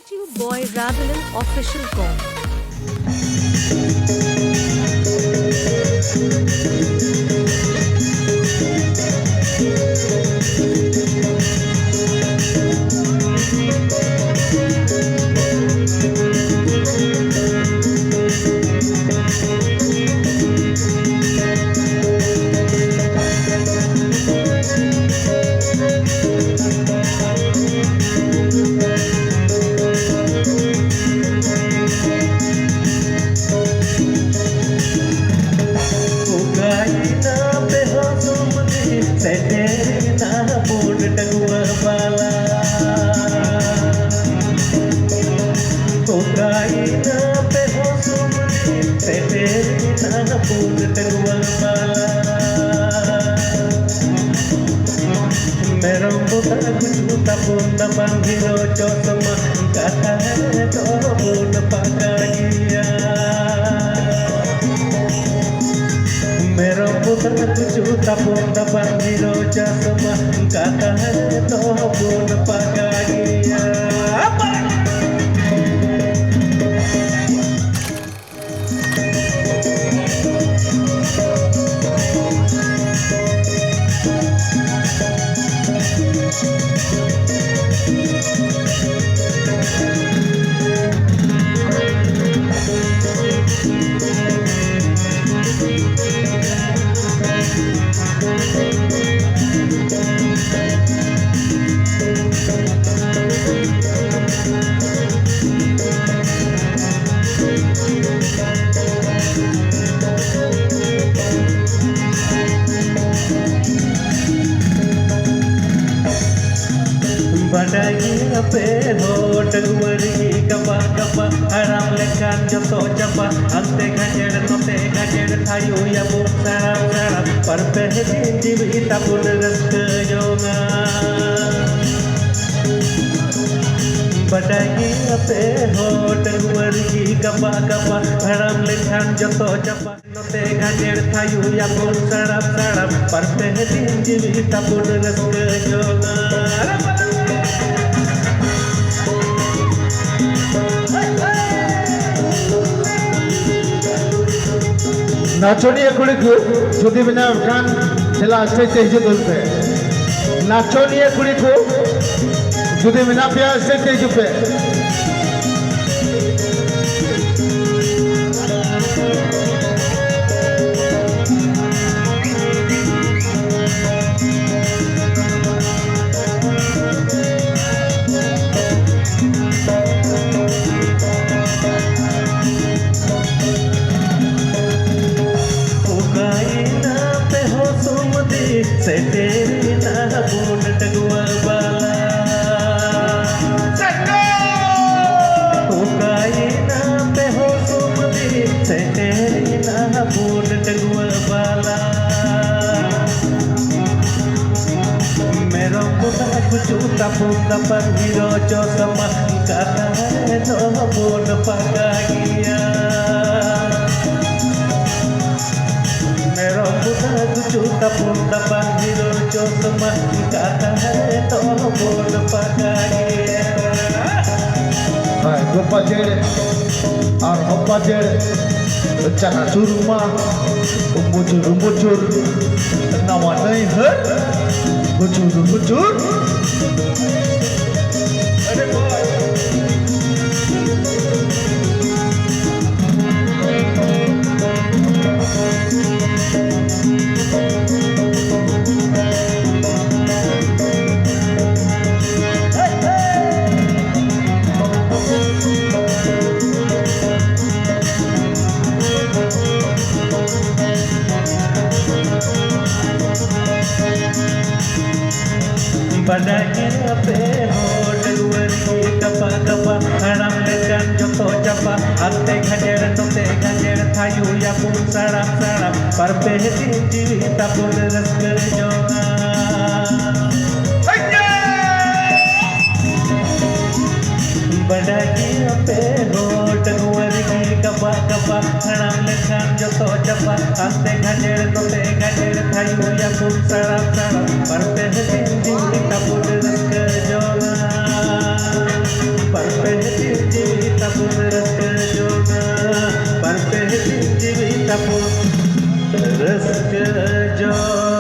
YouTube Boy Ravelan Official Com. नाचोनिया कुड़ी को जुदी बिना कान चला स्टेज से हिजो दुल पे नाचोनिया कुड़ी को जुदी बिना पिया स्टेज से हिजो पे पर हीरो जो समझता है तो बोल पका गया मेरा बुधा कुचूता पुंडा पर हीरो जो समझता है तो बोल पका गया हाय गोपा जेड़े और होपा जेड़े चना चूरमा मुचुर नवा नहीं है मुचुर Padanya pe hod luari kapa kapa haram lekan joto japa ante ghajer tote ghajer thayu ya pun saram saram par behti jivita pun raskar jona Padanya pe hod luari kapa kapa haram lekan joto japa ante ghajer tote ghajer thayu ya pun saram saram par behti jivita pun raskar jona पर पहले rusk जो